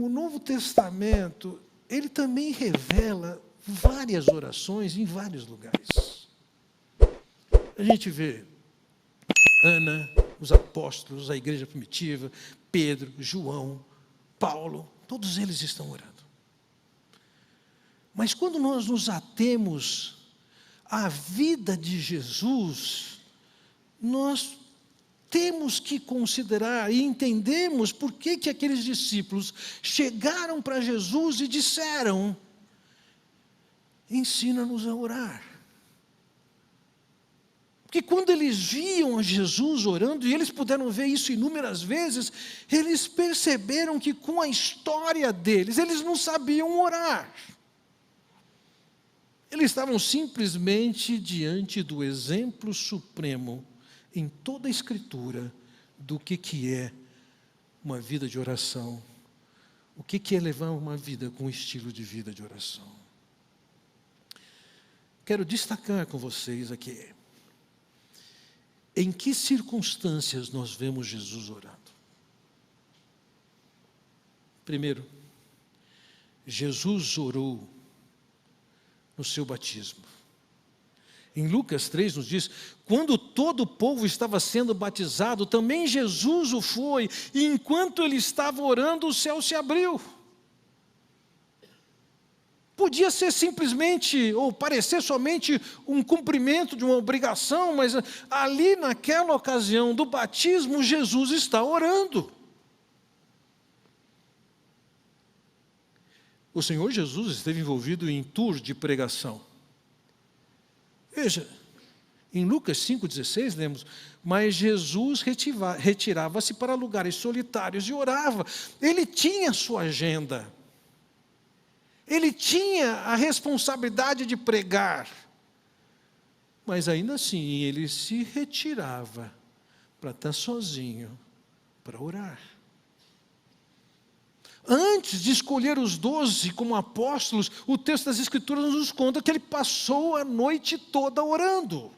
o Novo Testamento, ele também revela várias orações em vários lugares. A gente vê Ana, os apóstolos, a igreja primitiva, Pedro, João, Paulo, todos eles estão orando. Mas quando nós nos atemos à vida de Jesus, nós temos que considerar e entendemos por que aqueles discípulos chegaram para Jesus e disseram: ensina-nos a orar. Porque quando eles viam a Jesus orando, e eles puderam ver isso inúmeras vezes, eles perceberam que com a história deles, eles não sabiam orar. Eles estavam simplesmente diante do exemplo supremo em toda a Escritura do que é uma vida de oração, o que é levar uma vida com um estilo de vida de oração. Quero destacar com vocês aqui, em que circunstâncias nós vemos Jesus orando. Primeiro, Jesus orou no seu batismo. Em Lucas 3 nos diz: quando todo o povo estava sendo batizado, também Jesus o foi, e enquanto ele estava orando, o céu se abriu. Podia ser simplesmente, ou parecer somente um cumprimento de uma obrigação, mas ali naquela ocasião do batismo, Jesus está orando. O Senhor Jesus esteve envolvido em tour de pregação. Veja, em Lucas 5,16 lemos: mas Jesus retirava-se para lugares solitários e orava. Ele tinha sua agenda. Ele tinha a responsabilidade de pregar. Mas ainda assim, ele se retirava para estar sozinho, para orar. Antes de escolher os 12 como apóstolos, o texto das Escrituras nos conta que ele passou a noite toda orando.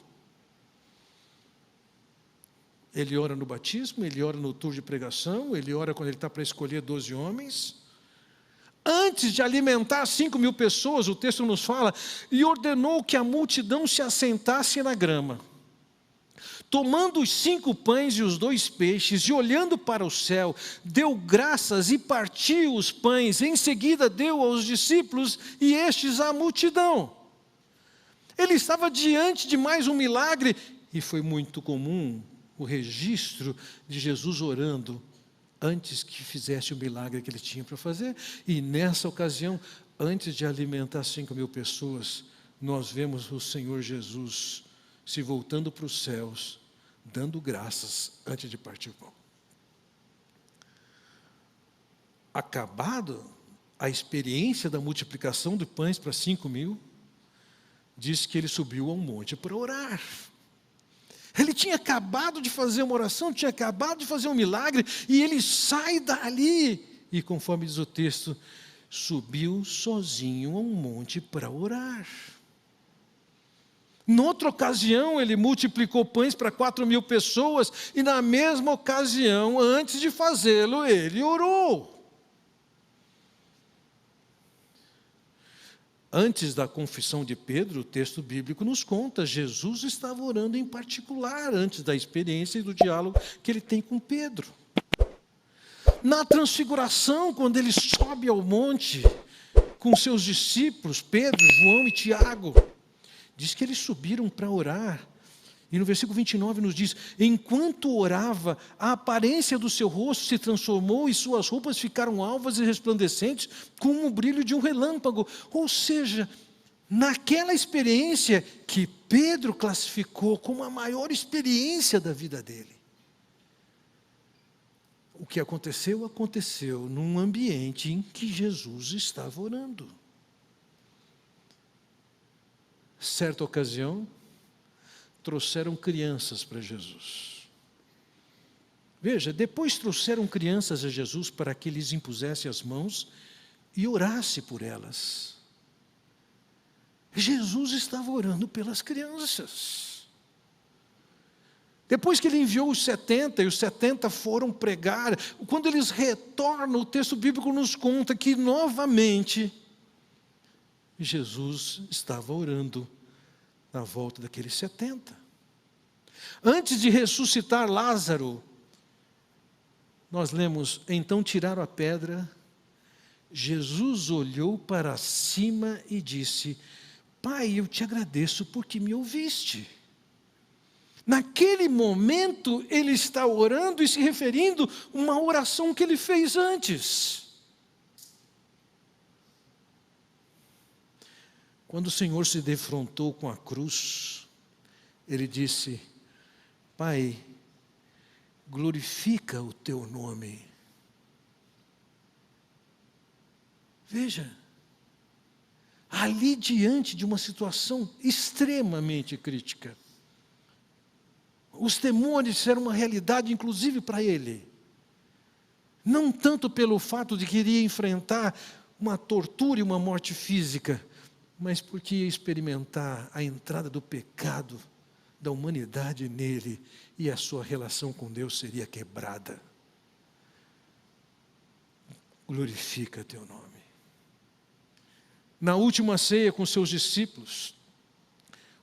Ele ora no batismo, ele ora no tour de pregação, ele ora quando ele está para escolher 12 homens. Antes de alimentar 5.000 pessoas, o texto nos fala, e ordenou que a multidão se assentasse na grama. Tomando os 5 pães e os 2 peixes, e olhando para o céu, deu graças e partiu os pães. Em seguida deu aos discípulos e estes à multidão. Ele estava diante de mais um milagre, e foi muito comum o registro de Jesus orando antes que fizesse o milagre que ele tinha para fazer. E nessa ocasião, antes de alimentar 5.000 pessoas, nós vemos o Senhor Jesus se voltando para os céus, dando graças antes de partir o pão. Acabado a experiência da multiplicação de pães para 5.000, diz que ele subiu a um monte para orar. Ele tinha acabado de fazer uma oração, tinha acabado de fazer um milagre, e ele sai dali, e conforme diz o texto, subiu sozinho a um monte para orar. Noutra ocasião, ele multiplicou pães para 4.000 pessoas, e na mesma ocasião, antes de fazê-lo, ele orou. Antes da confissão de Pedro, o texto bíblico nos conta, Jesus estava orando em particular, antes da experiência e do diálogo que ele tem com Pedro. Na transfiguração, quando ele sobe ao monte com seus discípulos, Pedro, João e Tiago, diz que eles subiram para orar. E no versículo 29 nos diz: enquanto orava, a aparência do seu rosto se transformou e suas roupas ficaram alvas e resplandecentes, como o brilho de um relâmpago. Ou seja, naquela experiência que Pedro classificou como a maior experiência da vida dele, o que aconteceu, aconteceu num ambiente em que Jesus estava orando. Certa ocasião, trouxeram crianças para Jesus. Veja, depois trouxeram crianças a Jesus para que lhes impusesse as mãos e orasse por elas. Jesus estava orando pelas crianças. Depois que ele enviou os 70, e os 70 foram pregar, quando eles retornam, o texto bíblico nos conta que novamente Jesus estava orando na volta daqueles 70. Antes de ressuscitar Lázaro, nós lemos, então tiraram a pedra, Jesus olhou para cima e disse: Pai, eu te agradeço porque me ouviste. Naquele momento, ele está orando e se referindo a uma oração que ele fez antes. Quando o Senhor se defrontou com a cruz, ele disse: Pai, glorifica o teu nome. Veja, ali diante de uma situação extremamente crítica, os temores eram uma realidade inclusive para ele. Não tanto pelo fato de que iria enfrentar uma tortura e uma morte física, mas porque ia experimentar a entrada do pecado da humanidade nele e a sua relação com Deus seria quebrada. Glorifica teu nome. Na última ceia com seus discípulos,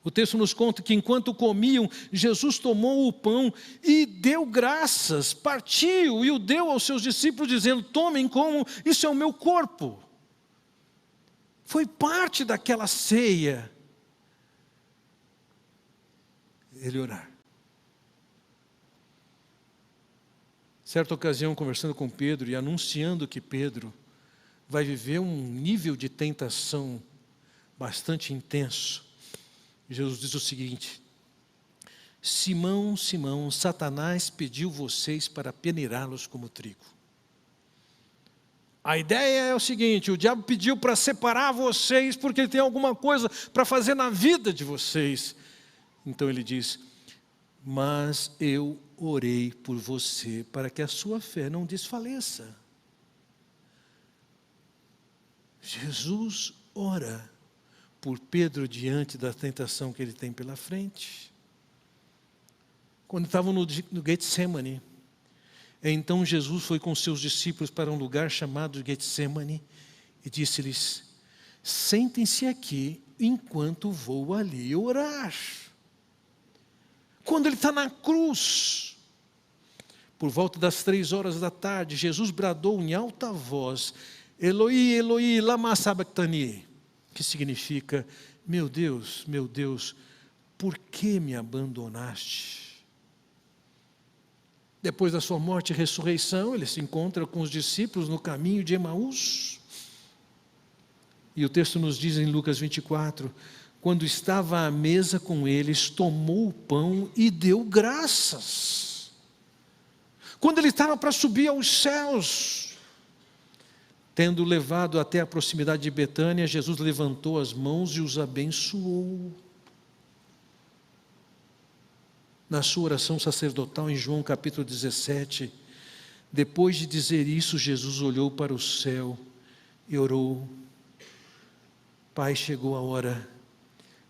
o texto nos conta que enquanto comiam, Jesus tomou o pão e deu graças, partiu e o deu aos seus discípulos dizendo: tomem, comam, isso é o meu corpo. Foi parte daquela ceia ele orar. Certa ocasião, conversando com Pedro e anunciando que Pedro vai viver um nível de tentação bastante intenso, Jesus diz o seguinte: Simão, Simão, Satanás pediu vocês para peneirá-los como trigo. A ideia é o seguinte: o diabo pediu para separar vocês porque ele tem alguma coisa para fazer na vida de vocês. Então ele diz: mas eu orei por você para que a sua fé não desfaleça. Jesus ora por Pedro diante da tentação que ele tem pela frente. Quando estavam no Getsemane, então Jesus foi com seus discípulos para um lugar chamado Getsemane e disse-lhes: sentem-se aqui enquanto vou ali orar. Quando ele está na cruz, por volta das 3 da tarde, Jesus bradou em alta voz: Eloi, Eloi, lama sabachthani, que significa: meu Deus, por que me abandonaste? Depois da sua morte e ressurreição, ele se encontra com os discípulos no caminho de Emaús. E o texto nos diz em Lucas 24, quando estava à mesa com eles, tomou o pão e deu graças. Quando ele estava para subir aos céus, tendo levado até a proximidade de Betânia, Jesus levantou as mãos e os abençoou. Na sua oração sacerdotal em João capítulo 17, depois de dizer isso, Jesus olhou para o céu e orou: Pai, chegou a hora,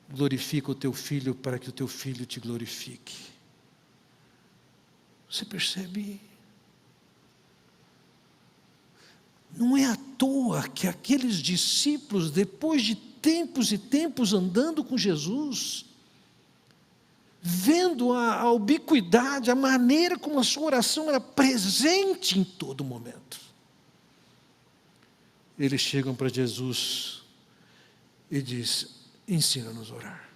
glorifica o teu filho para que o teu filho te glorifique. Você percebe? Não é à toa que aqueles discípulos, depois de tempos e tempos andando com Jesus, vendo a ubiquidade, a maneira como a sua oração era presente em todo momento, eles chegam para Jesus e diz: ensina-nos a orar.